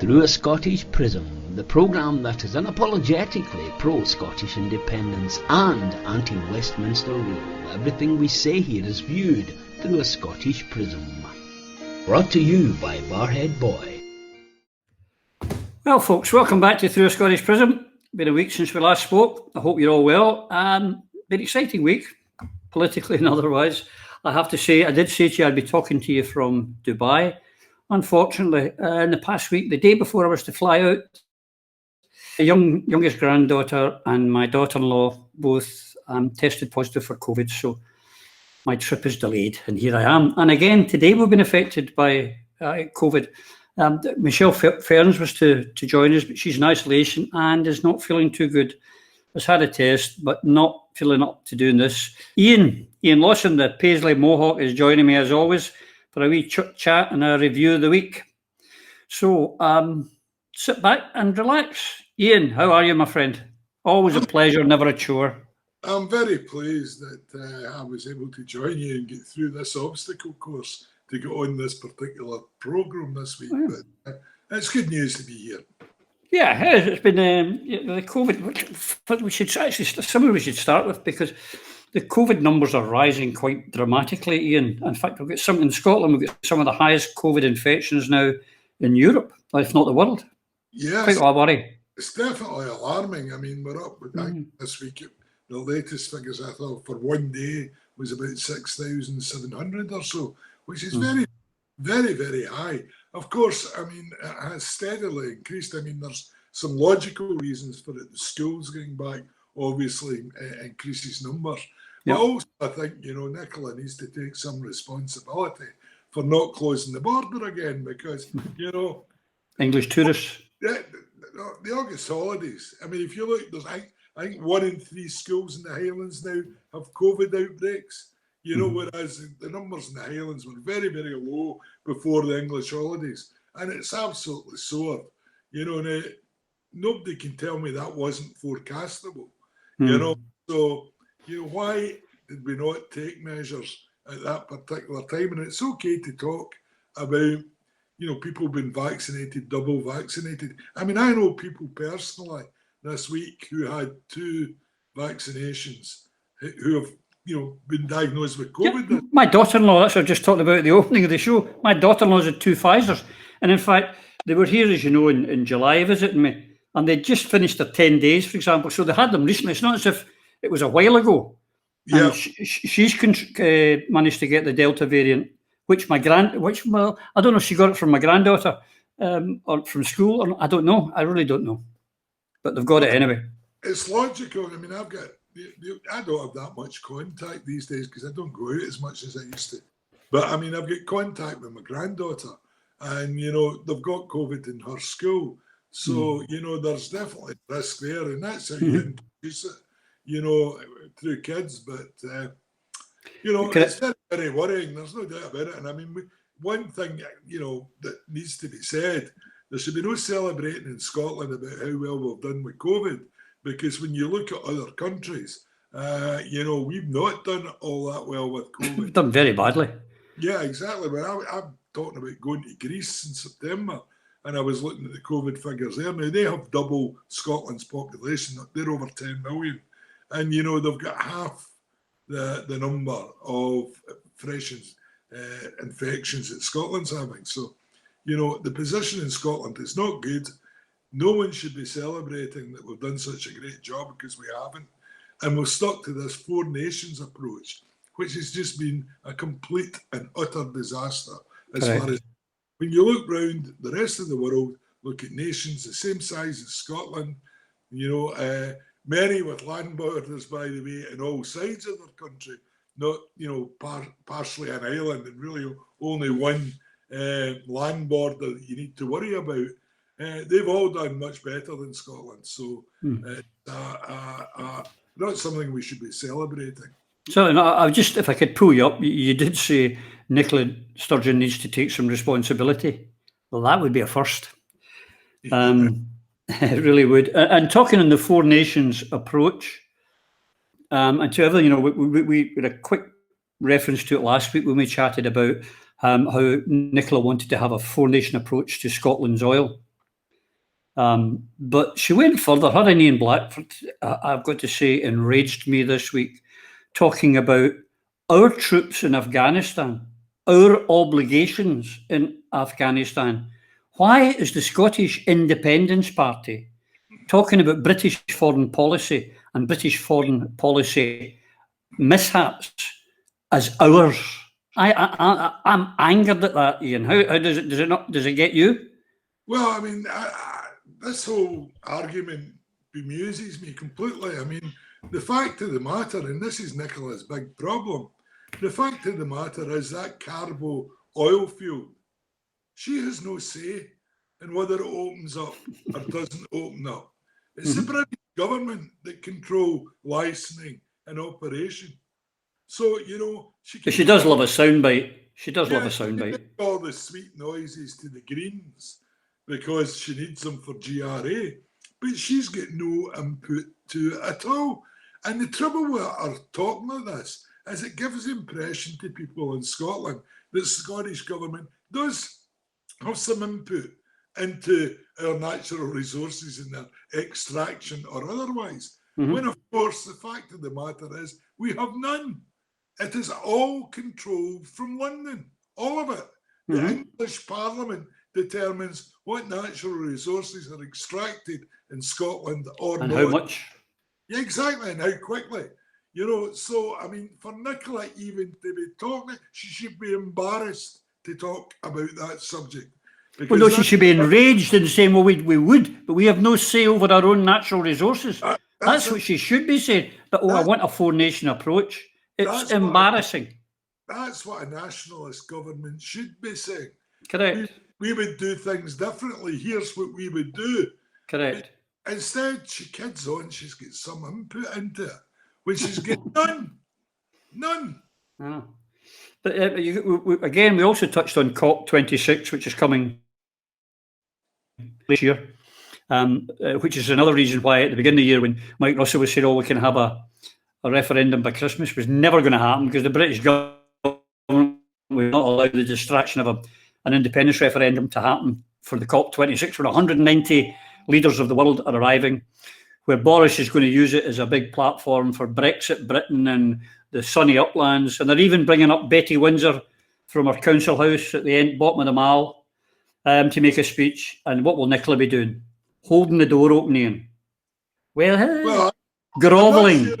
Through a Scottish Prism, the programme that is unapologetically pro-Scottish independence and anti-Westminster rule. Everything we say here is viewed through a Scottish Prism. Brought to you by Barhead Boy. Well, folks, welcome back to Through a Scottish Prism. Been a week since we last spoke. I hope you're all well. Been an exciting week, politically and otherwise. I have to say, I did say to you I'd be talking to you from Dubai. Unfortunately, in the past week, the day before I was to fly out, the youngest granddaughter and my daughter-in-law both tested positive for COVID, so my trip is delayed, and here I am. And again, today we've been affected by COVID. Michelle Ferns was to join us, but she's in isolation and is not feeling too good. Has had a test, but not feeling up to doing this. Iain Lawson, the Paisley Mohawk, is joining me as always for a wee chat and a review of the week. So sit back and relax. Iain, how are you, my friend? Always a pleasure, never a chore. I'm very pleased that I was able to join you and get through this obstacle course to get on this particular programme this week. Oh, yeah. But it's good news to be here. Yeah, it's been the COVID. But we should start with, because the COVID numbers are rising quite dramatically, Iain. In fact, we've got some in Scotland. We've got some of the highest COVID infections now in Europe, if not the world. Yes, quite a worry. It's definitely alarming. I mean, we're up with this week. The latest figures I thought for one day was about 6,700 or so, which is very, very, very high. Of course, I mean, it has steadily increased. I mean, there's some logical reasons for it. The schools going back obviously increases numbers. Yep. But also, I think, Nicola needs to take some responsibility for not closing the border again, because, English tourists. The August holidays. I mean, if you look, there's I think 1 in 3 schools in the Highlands now have COVID outbreaks. Whereas the numbers in the Highlands were very, very low before the English holidays. And it's absolutely soared. Now, nobody can tell me that wasn't forecastable. So, why did we not take measures at that particular time? And it's okay to talk about, people being vaccinated, double vaccinated. I mean, I know people personally this week who had 2 vaccinations who have, been diagnosed with COVID. Yeah, my daughter-in-law, that's what I just talked about at the opening of the show. My daughter-in-law's had 2 Pfizers. And in fact, they were here, as you know, in July visiting me. And they just finished their 10 days, for example. So they had them recently. It's not as if it was a while ago. Yeah. And she's managed to get the Delta variant, I don't know if she got it from my granddaughter or from school. Or I don't know. I really don't know. But they've got it anyway. It's logical. I mean, I don't have that much contact these days because I don't go out as much as I used to. But I mean, I've got contact with my granddaughter, and they've got COVID in her school. So there's definitely risk there, and that's how you introduce it, through kids. But it's very, very worrying. There's no doubt about it. And I mean, one thing that needs to be said: there should be no celebrating in Scotland about how well we've done with COVID, because when you look at other countries, we've not done all that well with COVID. We've done very badly. Yeah, exactly. But I'm talking about going to Greece in September, and I was looking at the COVID figures there. Now, they have double Scotland's population. They're over 10 million. And, they've got half the number of fresh infections that Scotland's having. So, the position in Scotland is not good. No one should be celebrating that we've done such a great job, because we haven't. And we've stuck to this 4 nations approach, which has just been a complete and utter disaster. As far as when you look round the rest of the world, look at nations the same size as Scotland, many with land borders, by the way, on all sides of their country, not, partially an island and really only one land border that you need to worry about. They've all done much better than Scotland. So not something we should be celebrating. So, if I could pull you up, you did say Nicola Sturgeon needs to take some responsibility. Well, that would be a first. It really would. And talking on the 4 nations approach, and to everything, we had a quick reference to it last week when we chatted about how Nicola wanted to have a 4 nation approach to Scotland's oil. But she went further. Her and Ian Blackford, I've got to say, enraged me this week, talking about our troops in Afghanistan, our obligations in Afghanistan. Why is the Scottish Independence Party talking about British foreign policy and British foreign policy mishaps as ours? I'm angered at that, Ian. How does it get you? Well, I mean, this whole argument bemuses me completely. I mean, the fact of the matter, and this is Nicola's big problem, the fact of the matter is that Carbo oil field, she has no say in whether it opens up or doesn't open up. It's the British government that control licensing and operation. So, you know, she does love a soundbite. She does love a soundbite. All the sweet noises to the Greens because she needs them for GRA, but she's got no input to it at all. And the trouble with her talking like this is it gives the impression to people in Scotland that the Scottish government does have some input into our natural resources and their extraction or otherwise. When, of course, the fact of the matter is we have none. It is all controlled from London, all of it. The English Parliament determines what natural resources are extracted in Scotland or and not. How much. Yeah, exactly, and how quickly. You know, so, I mean, for Nicola even to be talking, she should be embarrassed to talk about that subject. Well, no, she should be enraged in the same way we would, but we have no say over our own natural resources. That's what she should be saying. But, I want a four-nation approach. It's embarrassing. That's what a nationalist government should be saying. Correct. We would do things differently. Here's what we would do. Correct. But instead, she kids on, she's got some input into it, which she's got none. None. Oh. But again, we also touched on COP26, which is coming this year, which is another reason why at the beginning of the year when Mike Russell was saying, we can have a referendum by Christmas, was never going to happen because the British government will not allow the distraction of an independence referendum to happen for the COP26, where 190 leaders of the world are arriving, where Boris is going to use it as a big platform for Brexit Britain and the sunny uplands. And they're even bringing up Betty Windsor from her council house at the end, bottom of the mall, to make a speech. And what will Nicola be doing? Holding the door open, Ian. Well, grovelling.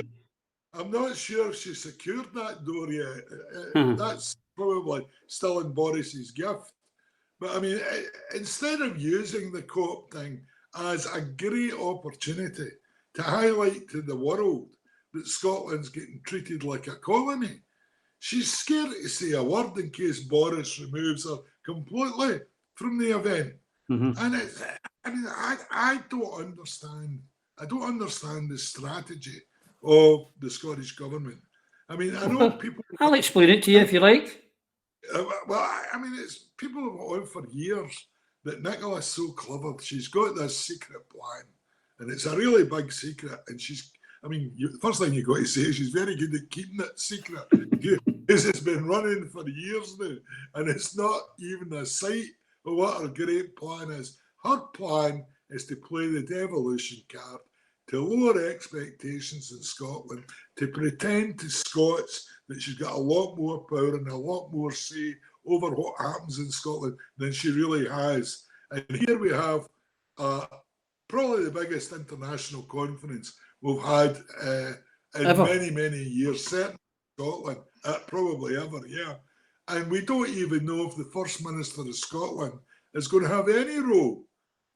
I'm not sure if she secured that door yet. That's probably still in Boris's gift. But I mean, instead of using the COP thing as a great opportunity to highlight to the world that Scotland's getting treated like a colony, she's scared to say a word in case Boris removes her completely from the event. And I don't understand. I don't understand the strategy of the Scottish government. I mean, I know people. I'll explain it to you if you like. Well, I mean, it's people have known for years that Nicola's so clever. She's got this secret plan, and it's a really big secret. And the first thing you got to say is she's very good at keeping it secret because it's been running for years now, and it's not even a sight of what her great plan is. Her plan is to play the devolution card, to lower expectations in Scotland, to pretend to Scots that she's got a lot more power and a lot more say over what happens in Scotland than she really has. And here we have probably the biggest international conference we've had in many, many years, certainly in Scotland, probably ever, yeah. And we don't even know if the First Minister of Scotland is going to have any role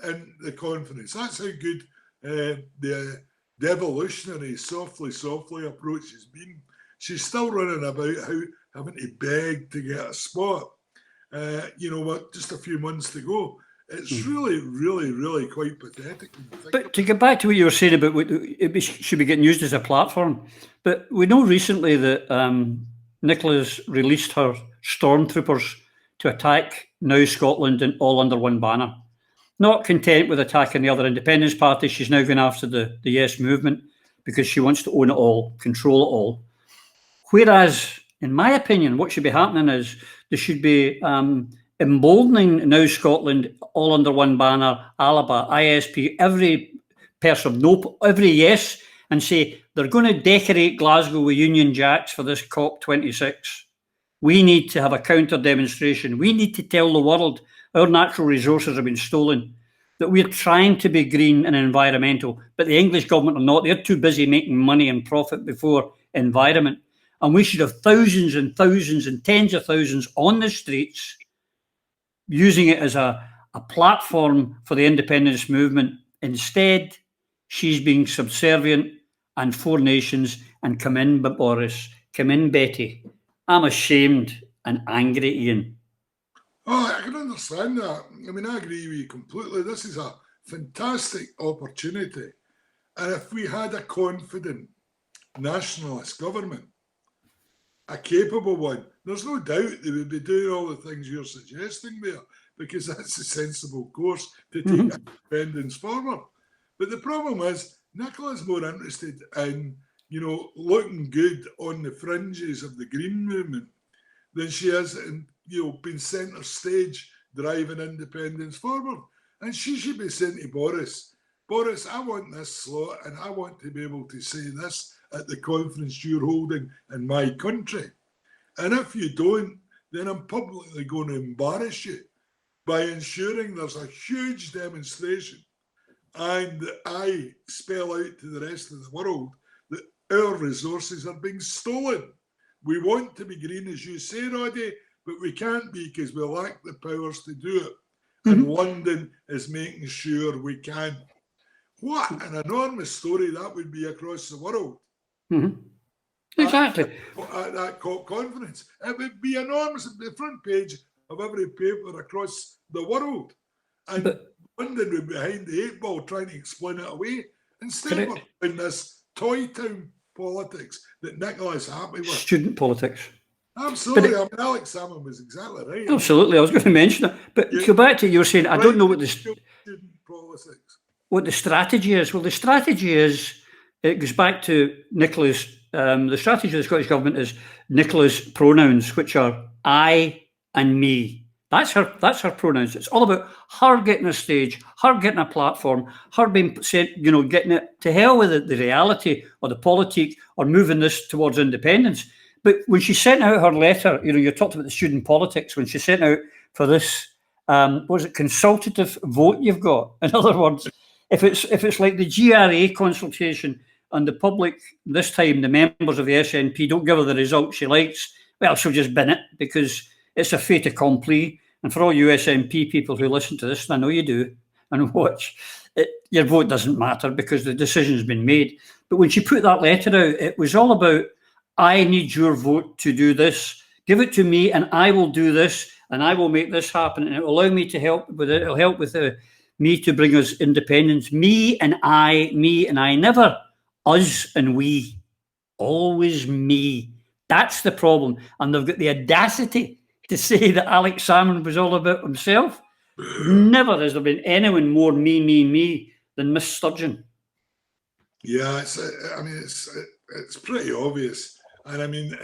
in the conference. That's how good the devolutionary, softly approach has been. She's still running about having to beg to get a spot. Just a few months to go. It's really, really, really quite pathetic. But to get back to what you were saying about it should be getting used as a platform, but we know recently that Nicola's released her stormtroopers to attack Now Scotland and all under one banner. Not content with attacking the other independence parties, she's now going after the Yes movement because she wants to own it all, control it all. Whereas, in my opinion, what should be happening is there should be emboldening Now Scotland all under one banner, ALABA, ISP, every person, no, every yes, and say they're going to decorate Glasgow with Union Jacks for this COP26. We need to have a counter demonstration. We need to tell the world our natural resources have been stolen, that we're trying to be green and environmental, but the English government are not. They're too busy making money and profit before environment. And we should have thousands and thousands and tens of thousands on the streets using it as a platform for the independence movement. Instead, she's being subservient and Four Nations and come in, Boris, come in, Betty. I'm ashamed and angry, Iain. Oh, I can understand that. I mean, I agree with you completely. This is a fantastic opportunity. And if we had a confident nationalist government, a capable one, there's no doubt they would be doing all the things you're suggesting there, because that's a sensible course to take independence forward. But the problem is, Nicola's more interested in, looking good on the fringes of the Green movement than she is in, being centre stage driving independence forward. And she should be saying to Boris, I want this slot and I want to be able to say this at the conference you're holding in my country. And if you don't, then I'm publicly going to embarrass you by ensuring there's a huge demonstration and I spell out to the rest of the world that our resources are being stolen. We want to be green, as you say, Roddy, but we can't be because we lack the powers to do it. And London is making sure we can. What an enormous story that would be across the world. Exactly. At that COP conference. It would be enormous at the front page of every paper across the world. And London would be behind the eight ball trying to explain it away. Instead of in this toy town politics that Nicola's happy with. Student politics. Absolutely. Alex Salmon was exactly right. Absolutely. I was going to mention it. But go back to you were saying, I don't know what the strategy is. Well, the strategy is, it goes back to Nicola's, the strategy of the Scottish Government is Nicola's pronouns, which are I and me. That's her pronouns. It's all about her getting a stage, her getting a platform, her being said, getting it to hell with the reality or the politique or moving this towards independence. But when she sent out her letter, you talked about the student politics, when she sent out for this, consultative vote you've got? In other words, if it's like the GRA consultation and the public, this time the members of the SNP don't give her the result she likes, well, she'll just bin it because it's a fait accompli. And for all you SNP people who listen to this, and I know you do, and watch, your vote doesn't matter because the decision's been made. But when she put that letter out, it was all about, I need your vote to do this. Give it to me and I will do this and I will make this happen. And it will allow me to help with it. It'll help with me to bring us independence. Me and I, never us and we. Always me. That's the problem. And they've got the audacity to say that Alex Salmon was all about himself. Never has there been anyone more me than Miss Sturgeon. Yeah, it's pretty obvious. And I mean,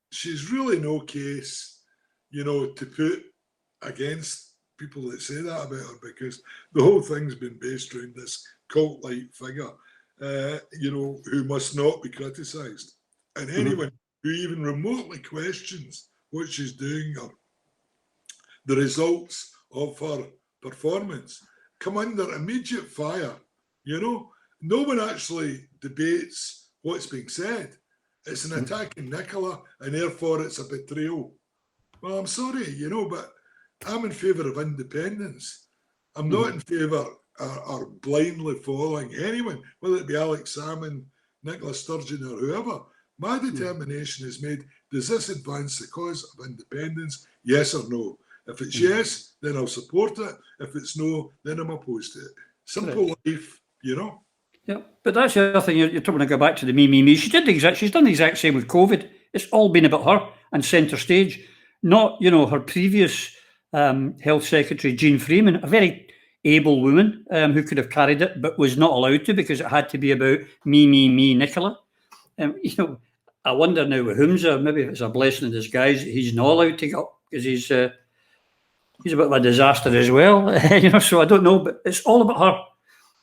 she's really no case, to put against people that say that about her, because the whole thing's been based around this cult-like figure, who must not be criticised. And anyone who even remotely questions what she's doing or the results of her performance come under immediate fire. No one actually debates what's being said. It's an attack on Nicola, and therefore it's a betrayal. Well, I'm sorry, but I'm in favour of independence. I'm not in favour or blindly following anyone, whether it be Alex Salmon, Nicola Sturgeon, or whoever. My determination is made, does this advance the cause of independence? Yes or no? If it's yes, then I'll support it. If it's no, then I'm opposed to it. Simple life, Yeah, but that's the other thing. You're talking to go back to the me. She's done the exact same with COVID. It's all been about her and centre stage, not her previous health secretary Jean Freeman, a very able woman who could have carried it, but was not allowed to because it had to be about me, Nicola. I wonder now with Humza, maybe if it's a blessing in disguise, he's not allowed to go because he's he's a bit of a disaster as well. So I don't know, but it's all about her.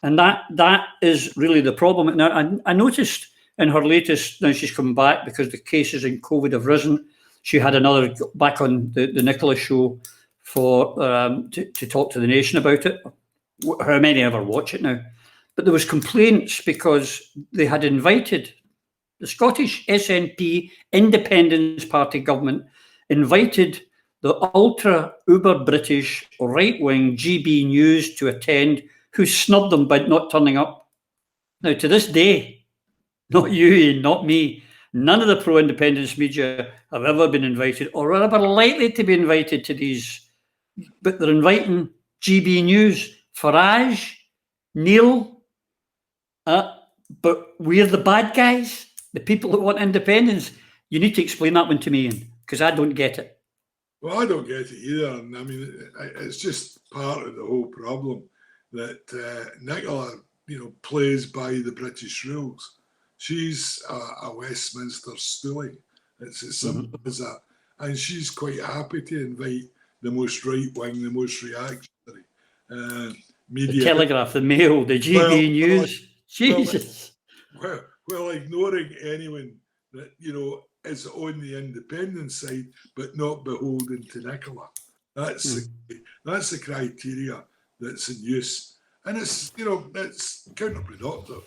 And that is really the problem. Now, I noticed in her latest, now she's come back because the cases in COVID have risen. She had another back on the Nicola show for to talk to the nation about it. How many ever watch it now? But there was complaints because they had invited the Scottish SNP Independence Party government invited the ultra uber British right wing GB News to attend, who snubbed them by not turning up. Now, to this day, not you, Iain, not me, none of the pro independence media have ever been invited or are ever likely to be invited to these. But they're inviting GB News, Farage, Neil, but we're the bad guys, the people that want independence. You need to explain that one to me, Iain, because I don't get it. Well, I don't get it either. And I mean, it's just part of the whole problem that Nicola, plays by the British rules. She's a Westminster stoolie. It's as simple as that. And she's quite happy to invite the most right-wing, the most reactionary media. The Telegraph, the Mail, the GB News. Jesus. Well, ignoring anyone that, is on the independent side, but not beholden to Nicola. That's the criteria that's in use, and it's it's counterproductive.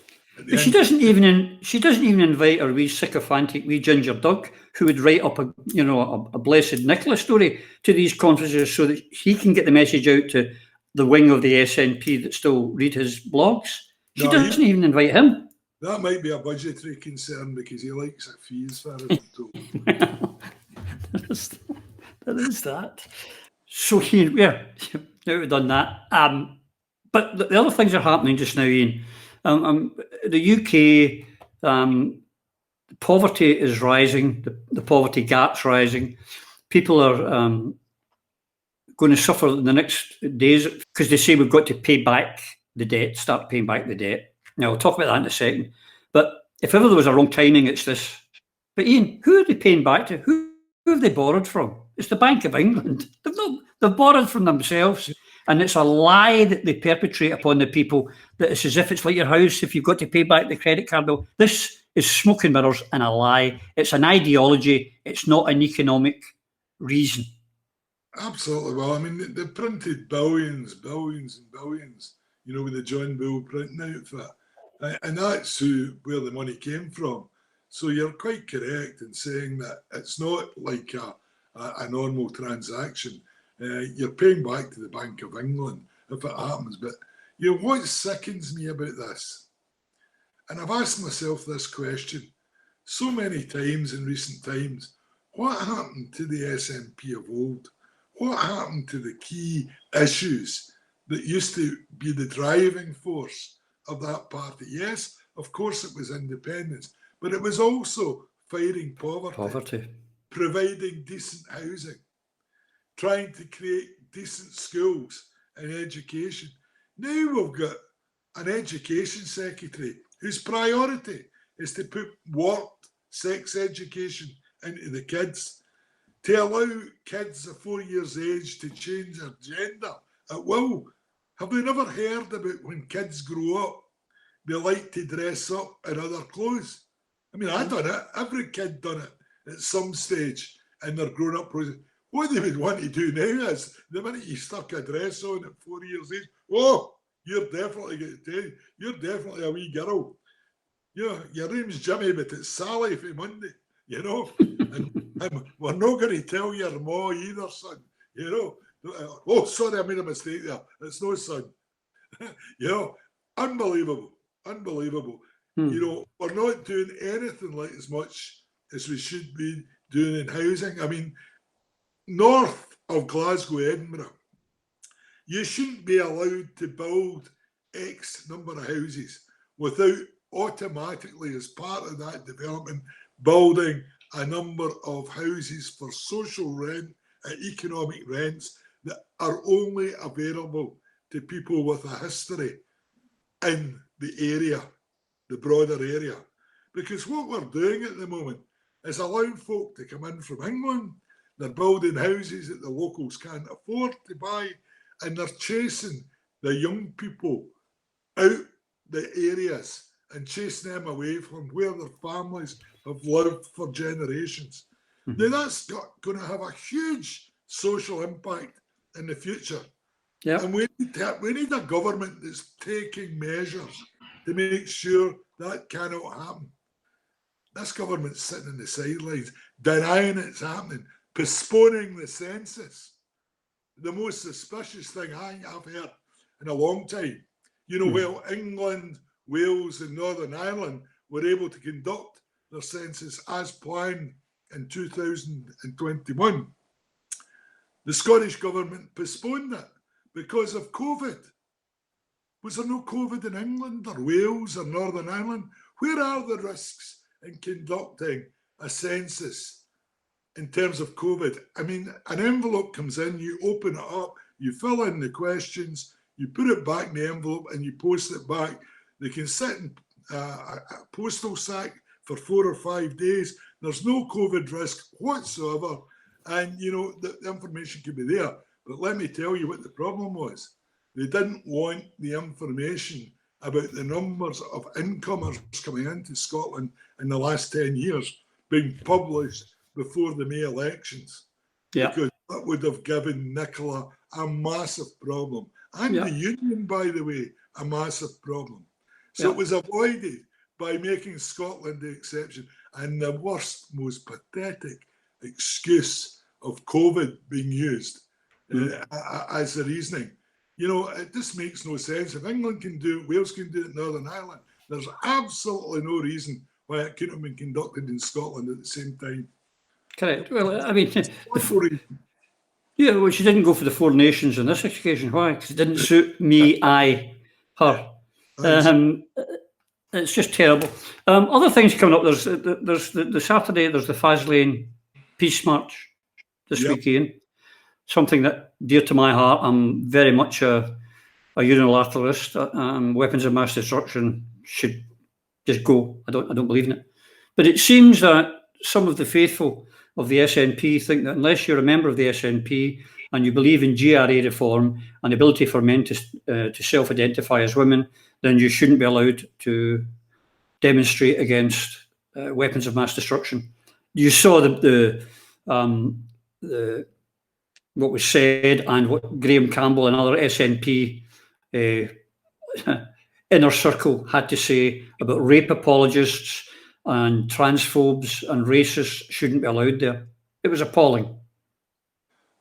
She doesn't even invite a wee sycophantic wee ginger duck who would write up a blessed Nicola story to these conferences so that he can get the message out to the wing of the SNP that still read his blogs. She doesn't even invite him. That might be a budgetary concern because he likes a fee, as far as I'm told. There is that. So, now we've done that. But the other things are happening just now, Iain. The UK, poverty is rising. The poverty gap's rising. People are going to suffer in the next days because they say we've got to pay back the debt, start paying back the debt. Now, I'll talk about that in a second. But if ever there was a wrong timing, it's this. But Iain, who are they paying back to? Who have they borrowed from? It's the Bank of England. They've borrowed from themselves. And it's a lie that they perpetrate upon the people that it's as if it's like your house, if you've got to pay back the credit card bill. This is smoke and mirrors and a lie. It's an ideology. It's not an economic reason. Absolutely. Well, I mean, they printed billions and billions, with the John Bull printing outfit. And that's where the money came from. So you're quite correct in saying that it's not like a normal transaction. You're paying back to the Bank of England if it happens. But what sickens me about this, and I've asked myself this question so many times in recent times, what happened to the SNP of old? What happened to the key issues that used to be the driving force of that party? Yes, of course it was independence, but it was also fighting poverty. Providing decent housing, trying to create decent schools and education. Now we've got an education secretary whose priority is to put warped sex education into the kids, to allow kids of 4 years age to change their gender at will. Have they never heard about when kids grow up, they like to dress up in other clothes? I mean, I done it. Every kid done it at some stage in their grown-up process. What they would want to do now is, the minute you stuck a dress on at 4 years age, you're definitely a wee girl. Your name's Jimmy, but it's Sally for Monday, and we're not going to tell your ma either, son, Oh, sorry, I made a mistake there. It's no son. Unbelievable. We're not doing anything like as much as we should be doing in housing. I mean, north of Glasgow, Edinburgh, you shouldn't be allowed to build X number of houses without automatically, as part of that development, building a number of houses for social rent, economic rents that are only available to people with a history in the area, the broader area. Because what we're doing at the moment is allowing folk to come in from England, They're building houses that the locals can't afford to buy, and they're chasing the young people out the areas and chasing them away from where their families have lived for generations. Now that's going to have a huge social impact in the future. Yeah. And we need a government that's taking measures to make sure that cannot happen. This government's sitting on the sidelines, denying it's happening, postponing the census. The most suspicious thing I've heard in a long time. You know, while England, Wales and Northern Ireland were able to conduct their census as planned in 2021, the Scottish government postponed it because of COVID. Was there no COVID in England or Wales or Northern Ireland? Where are the risks in conducting a census in terms of COVID? I mean, an envelope comes in, you open it up, you fill in the questions, you put it back in the envelope and you post it back. They can sit in a postal sack for 4 or 5 days. There's no COVID risk whatsoever. And, you know, the information could be there. But let me tell you what the problem was. They didn't want the information about the numbers of incomers coming into Scotland in the last 10 years being published before the May elections. Yeah. Because that would have given Nicola a massive problem. And the Union, by the way, a massive problem. So it was avoided by making Scotland the exception. And the worst, most pathetic excuse of COVID being used as the reasoning. You know, it just makes no sense. If England can do it, Wales can do it, Northern Ireland, there's absolutely no reason why it couldn't have been conducted in Scotland at the same time. Correct. Well, I mean, well, she didn't go for the Four Nations on this occasion. Why? Because it didn't suit me, her. It's just terrible. Other things coming up. There's the Saturday. There's the Paisley Peace March this weekend. Something that dear to my heart. I'm very much a unilateralist. Weapons of mass destruction should just go. I don't believe in it. But it seems that some of the faithful of the SNP think that unless you're a member of the SNP and you believe in GRA reform and the ability for men to self-identify as women, then you shouldn't be allowed to demonstrate against weapons of mass destruction. You saw the what was said and what Graham Campbell and other SNP inner circle had to say about rape apologists and transphobes and racists shouldn't be allowed there. It was appalling.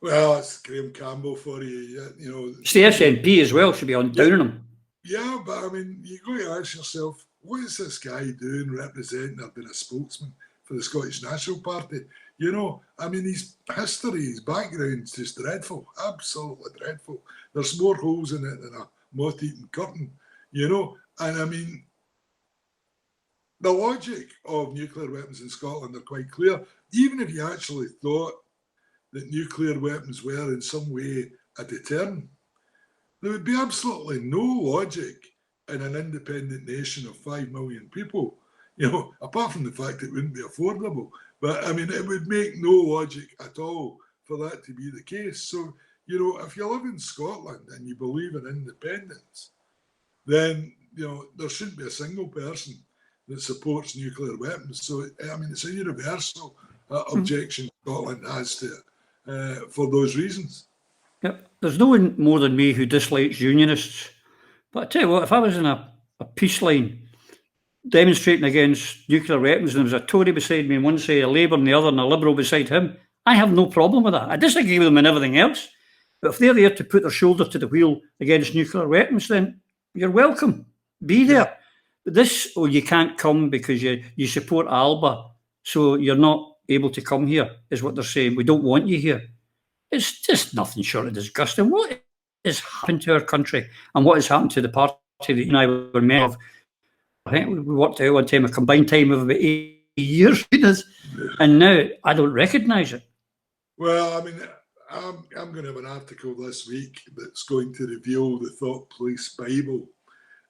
Well, it's Graham Campbell for you. You know, it's the SNP as well. Should be on down on him. Yeah, but I mean, you got to ask yourself, what is this guy doing representing or being a spokesman for the Scottish National Party? You know, I mean, his history, his background is just dreadful, absolutely dreadful. There's more holes in it than a moth-eaten curtain, you know. And I mean, the logic of nuclear weapons in Scotland are quite clear. Even if you actually thought that nuclear weapons were in some way a deterrent, there would be absolutely no logic in an independent nation of 5 million people, you know, apart from the fact it wouldn't be affordable. But I mean, it would make no logic at all for that to be the case. So, you know, if you live in Scotland and you believe in independence, then, you know, there shouldn't be a single person that supports nuclear weapons. So, I mean, it's a universal objection Scotland has to it for those reasons. Yep. There's no one more than me who dislikes unionists. But I tell you what, if I was in a peace line demonstrating against nuclear weapons and there was a Tory beside me on one side, a Labour on the other, and a Liberal beside him, I have no problem with that. I disagree with them and everything else. But if they're there to put their shoulder to the wheel against nuclear weapons, then you're welcome. Be there. Yeah. But this, you can't come because you support Alba, so you're not able to come here, is what they're saying. We don't want you here. It's just nothing short of disgusting. What has happened to our country and what has happened to the party that you and I were met of? I think we worked out one time a combined time of about 8 years, and now I don't recognise it. Well, I mean, I'm going to have an article this week that's going to reveal the Thought Police Bible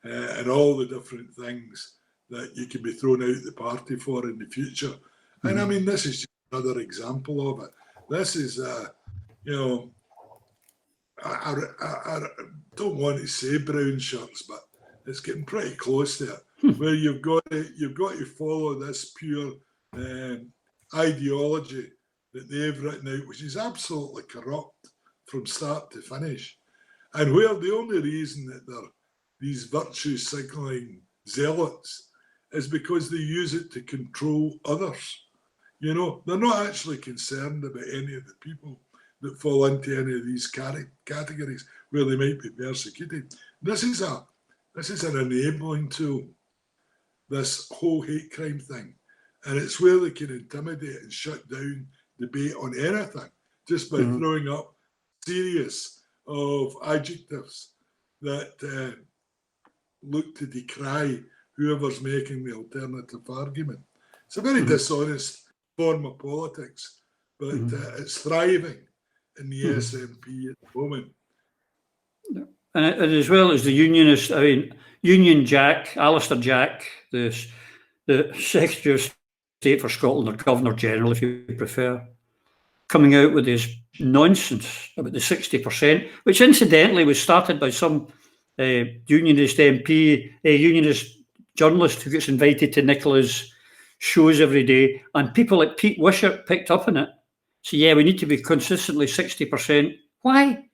and all the different things that you can be thrown out of the party for in the future. And I mean, this is just another example of it. This is, you know, I don't want to say brown shirts, but it's getting pretty close to it, where you've got to follow this pure ideology that they've written out, which is absolutely corrupt from start to finish, and where the only reason that they're these virtue signalling zealots is because they use it to control others. You know, they're not actually concerned about any of the people that fall into any of these categories where they might be persecuted. This is an enabling tool, this whole hate crime thing. And it's where they can intimidate and shut down debate on anything just by throwing up series of adjectives that look to decry whoever's making the alternative argument. It's a very dishonest form of politics, but it's thriving in the SNP at the moment. And as well as the Unionists, I mean, Union Jack, Alistair Jack, the Secretary of State for Scotland, or Governor General, if you prefer, coming out with his nonsense about the 60%, which incidentally was started by some Unionist MP, a Unionist journalist who gets invited to Nicola's shows every day, and people like Pete Wishart picked up on it. So yeah, we need to be consistently 60%. Why?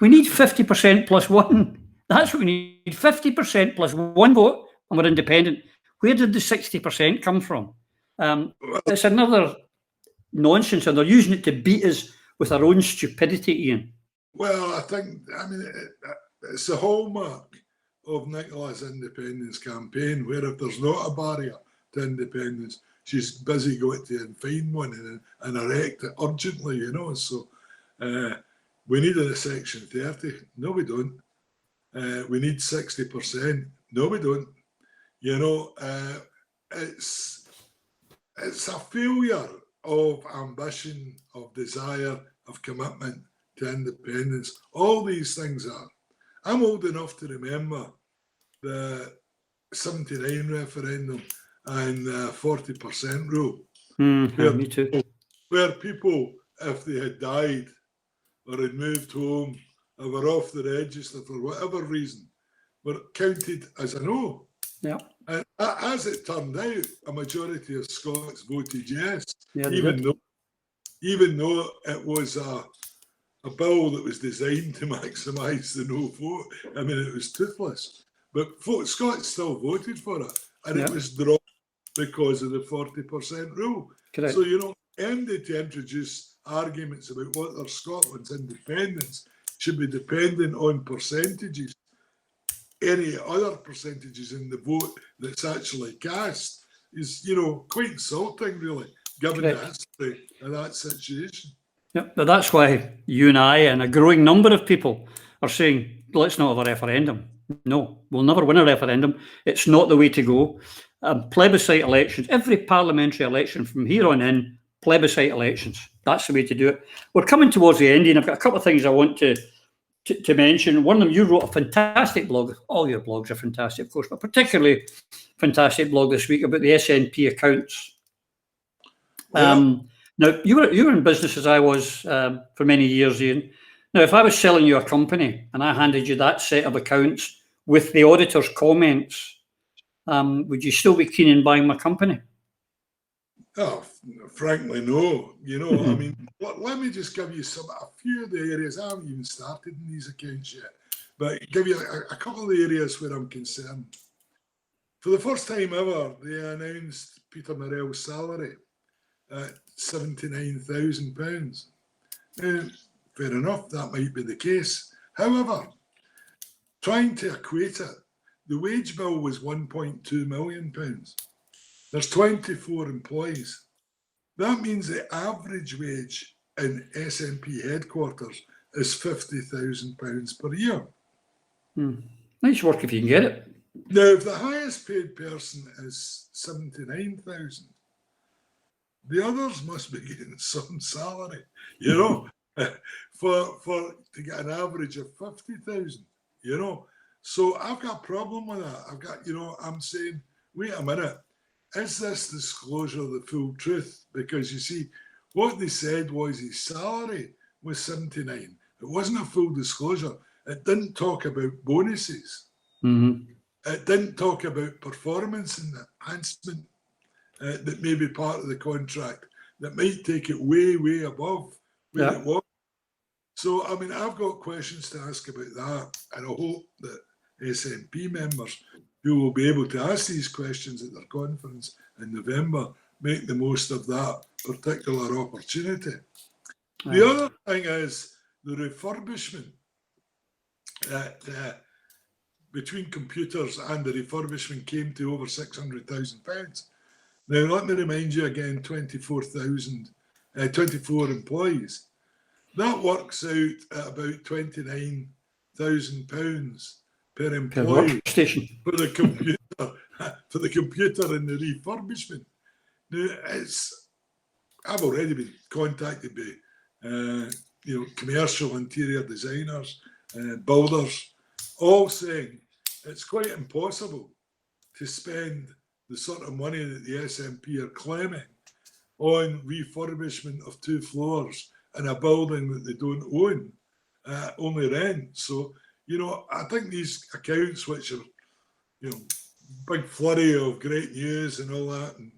We need 50% plus one. That's what we need, 50% plus one vote, and we're independent. Where did the 60% come from? It's another nonsense, and they're using it to beat us with our own stupidity, Iain. Well, I mean, it's a hallmark of Nicola's independence campaign, where if there's not a barrier to independence, she's busy going to find one and erect it urgently, you know. So we need a Section 30. No, we don't. We need 60%. No, we don't. You know, it's a failure of ambition, of desire, of commitment to independence. All these things are. I'm old enough to remember the 79 referendum and the 40% rule. Me too. Where people, if they had died or had moved home or were off the register for whatever reason, were counted as a no. Yeah. And as it turned out, a majority of Scots voted yes, Yeah, even though it was a bill that was designed to maximise the no vote. I mean, it was toothless. But Scots still voted for it, and it was dropped because of the 40% rule. Correct. So, you know, ended to introduce arguments about whether Scotland's independence should be dependent on percentages, any other percentages in the vote that's actually cast, is, you know, quite insulting, really, given the history of that situation. Yep, but that's why you and I and a growing number of people are saying, let's not have a referendum. No, we'll never win a referendum. It's not the way to go. Plebiscite elections, every parliamentary election from here on in, plebiscite elections. That's the way to do it. We're coming towards the end, and I've got a couple of things I want to mention. One of them, you wrote a fantastic blog. All your blogs are fantastic, of course, but particularly fantastic blog this week about the SNP accounts. Now, you were in business as I was for many years, Iain. Now, if I was selling you a company and I handed you that set of accounts with the auditor's comments, would you still be keen in buying my company? Oh, frankly, no. You know, I mean, let me just give you a few of the areas. I haven't even started in these accounts yet, but give you a couple of the areas where I'm concerned. For the first time ever, they announced Peter Morell's salary at £79,000. Now, fair enough, that might be the case. However, trying to equate it, the wage bill was £1.2 million. There's 24 employees. That means the average wage in SNP headquarters is £50,000 per year. Nice work if you can get it. Now, if the highest paid person is 79,000, the others must be getting some salary, you know, to get an average of 50,000, you know. So I've got a problem with that. I'm saying, wait a minute, is this disclosure the full truth? Because you see, What they said was his salary was 79. It wasn't a full disclosure. It didn't talk about bonuses. Mm-hmm. It didn't talk about performance enhancement that may be part of the contract that might take it way, way above where it was. So, I mean, I've got questions to ask about that, and I hope that SNP members who will be able to ask these questions at their conference in November make the most of that particular opportunity. The other thing is the refurbishment between computers and the refurbishment came to over £600,000. Now, let me remind you again, 24 employees. That works out at about £29,000 per employee for the computer and the refurbishment. Now, I've already been contacted by commercial interior designers, builders, all saying it's quite impossible to spend the sort of money that the SNP are claiming on refurbishment of 2 floors in a building that they don't own, only rent. So, I think these accounts, which are, big flurry of great news and all that, and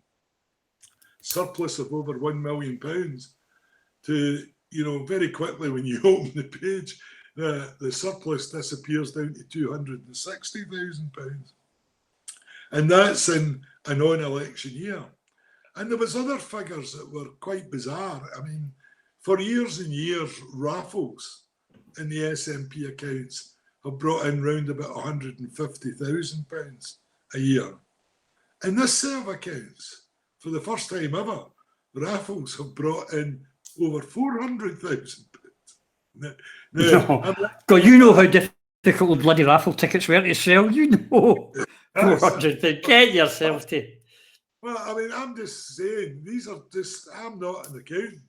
surplus of over £1 million, to, very quickly when you open the page, the surplus disappears down to £260,000. And that's in a non-election year. And there was other figures that were quite bizarre. I mean, for years and years, raffles in the SNP accounts have brought in round about £150,000 a year. In this set of accounts, for the first time ever, raffles have brought in over £400,000. God, you know how difficult the bloody raffle tickets were to sell. 400. Get yourself to. Well, I mean, I'm just saying, I'm not an accountant,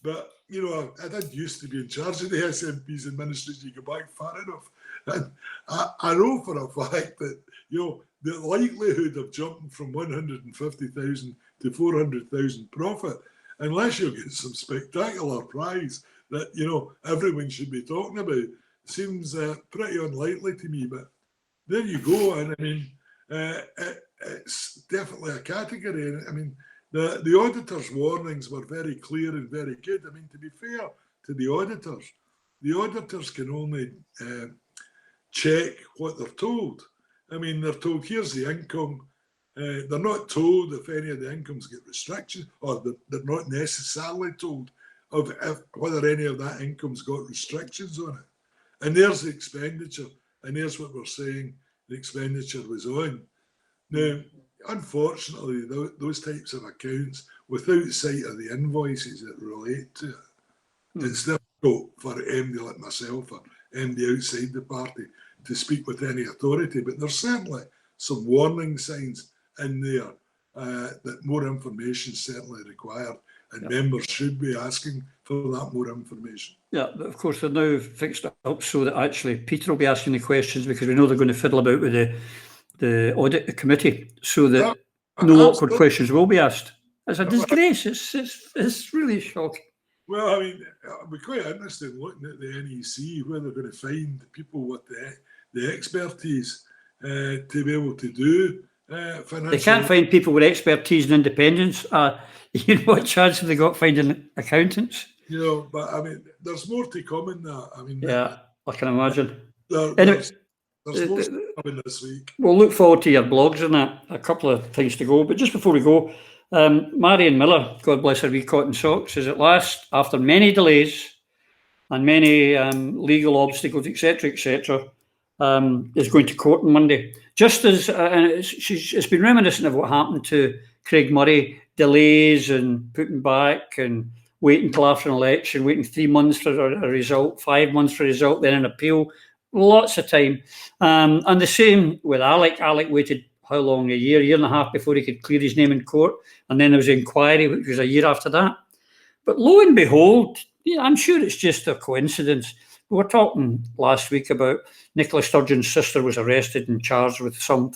but, I did used to be in charge of the SNP's administration. You go back far enough. And I know for a fact that, the likelihood of jumping from 150,000 to 400,000 profit, unless you get some spectacular prize that, everyone should be talking about, seems pretty unlikely to me. But there you go. And I mean, it's definitely a category. And I mean, the auditors' warnings were very clear and very good. I mean, to be fair to the auditors can only check what they're told. I mean, they're told, here's the income. They're not told if any of the incomes get restrictions, or they're not necessarily told of whether any of that income's got restrictions on it. And there's the expenditure, and there's what we're saying the expenditure was on. Now, unfortunately, those types of accounts, without sight of the invoices that relate to it, it's difficult for MD like myself or MD outside the party to speak with any authority. But there's certainly some warning signs in there that more information is certainly required, and members should be asking for that more information. Yeah, but of course they're now fixed it up so that actually Peter will be asking the questions, because we know they're going to fiddle about with the audit committee, so that no awkward questions will be asked. It's a disgrace. It's really shocking. Well, I mean, it'll be quite interesting looking at the NEC, where they're going to find people with the expertise to be able to do financial. They can't find people with expertise and independence. What chance have they got finding accountants? But I mean, there's more to come in that. I mean, yeah, I can imagine. There's more coming this week. We'll look forward to your blogs and that. A couple of things to go, but just before we go, Marion Miller, God bless her wee cotton socks, is at last, after many delays and many legal obstacles, etc., is going to court on Monday. Just as it's been reminiscent of what happened to Craig Murray, delays and putting back and waiting till after an election, waiting 3 months for a result, 5 months for a result, then an appeal, lots of time. And the same with Alec. Alec waited how long? A year and a half before he could clear his name in court. And then there was the inquiry, which was a year after that. But lo and behold, I'm sure it's just a coincidence. We were talking last week about Nicola Sturgeon's sister was arrested and charged with some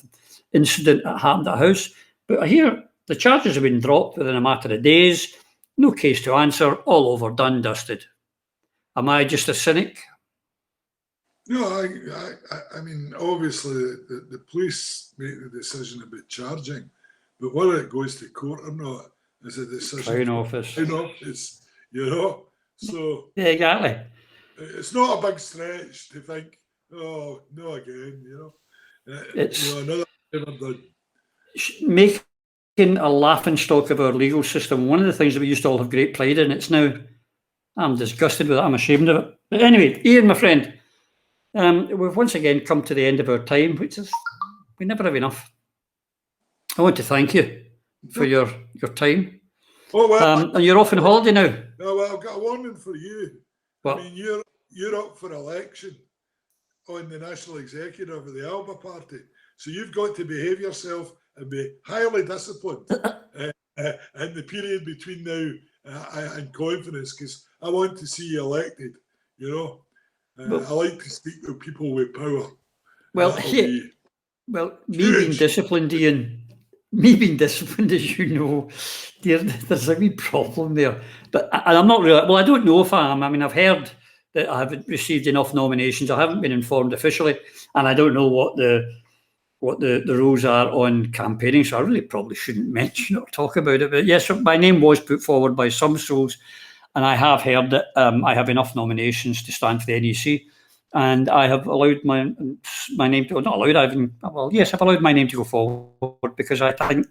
incident that happened at a house. But I hear the charges have been dropped within a matter of days. No case to answer, all over, done, dusted. Am I just a cynic? No, I mean, obviously the police make the decision about charging, but whether it goes to court or not is a decision. Crown Office. Crown Office, you know. So yeah, exactly. It's not a big stretch to think, oh no, again, you know. It's another never done. Making a laughing stock of our legal system. One of the things that we used to all have great pride in. It's now, I'm disgusted with it. I'm ashamed of it. But anyway, Iain, my friend. We've once again come to the end of our time, which is, we never have enough. I want to thank you for your time. Oh, well, and you're off on holiday now. No, well, I've got a warning for you. What? I mean, you're up for election on the national executive of the Alba Party, so you've got to behave yourself and be highly disciplined in the period between now and conference, because I want to see you elected, you know. I like to speak to people with power. Well, me being disciplined, Iain, me being disciplined, as you know, there's a wee problem there. But I'm not really, well, I don't know if I am. I mean, I've heard that I haven't received enough nominations. I haven't been informed officially, and I don't know what the rules are on campaigning, so I really probably shouldn't mention or talk about it. But yes, my name was put forward by some souls, and I have heard that I have enough nominations to stand for the NEC, and I have allowed my name to, not allowed, I've allowed my name to go forward because I think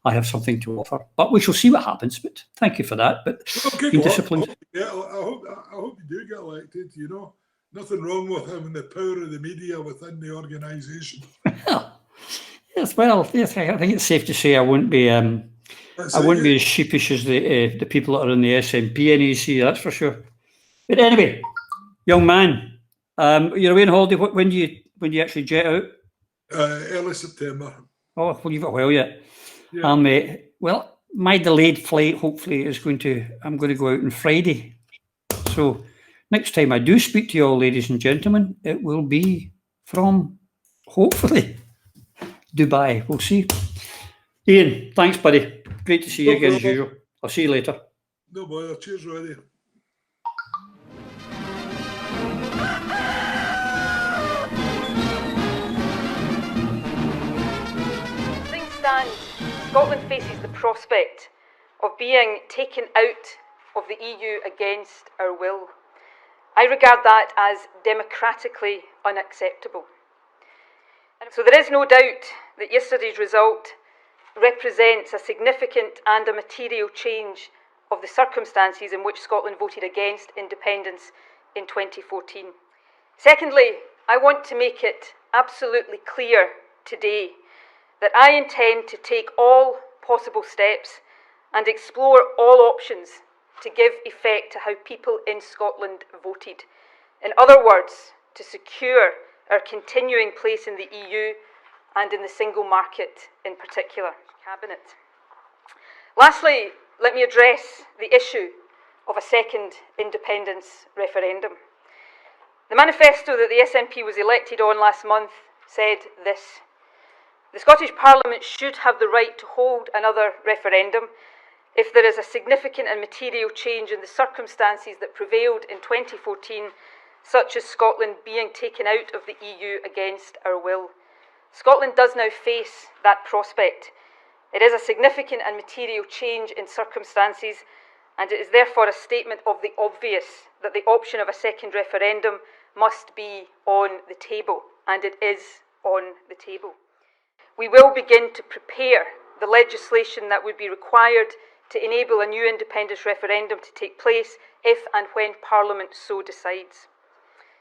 I have something to offer. But we shall see what happens. But thank you for that. But be disciplined. I hope you do get elected, you know. Nothing wrong with having the power of the media within the organisation. Yes, I think it's safe to say I won't be be as sheepish as the people that are in the SNP NEC, that's for sure. But anyway, young man, you're away on holiday. When do you actually jet out? Early September. Oh, well, you've got a while yet. Yeah. Well, my delayed flight hopefully I'm going to go out on Friday. So next time I do speak to you all, ladies and gentlemen, it will be from, hopefully, Dubai. We'll see. Iain, thanks, buddy. Great to see you again as usual. I'll see you later. No bother. Cheers, Roddy. Things stand, Scotland faces the prospect of being taken out of the EU against our will. I regard that as democratically unacceptable. And so there is no doubt that yesterday's result represents a significant and a material change of the circumstances in which Scotland voted against independence in 2014. Secondly, I want to make it absolutely clear today that I intend to take all possible steps and explore all options to give effect to how people in Scotland voted. In other words, to secure our continuing place in the EU and in the single market in particular. Cabinet. Lastly, let me address the issue of a second independence referendum. The manifesto that the SNP was elected on last month said this: the Scottish Parliament should have the right to hold another referendum if there is a significant and material change in the circumstances that prevailed in 2014, such as Scotland being taken out of the EU against our will. Scotland does now face that prospect. It is a significant and material change in circumstances, and it is therefore a statement of the obvious that the option of a second referendum must be on the table, and it is on the table. We will begin to prepare the legislation that would be required to enable a new independence referendum to take place if and when Parliament so decides.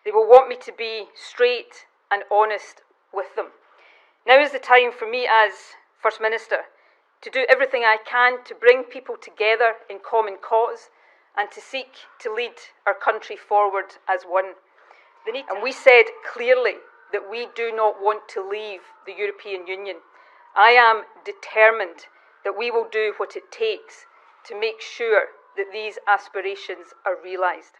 They will want me to be straight and honest with them. Now is the time for me as First Minister to do everything I can to bring people together in common cause and to seek to lead our country forward as one. And we said clearly that we do not want to leave the European Union. I am determined that we will do what it takes to make sure that these aspirations are realised.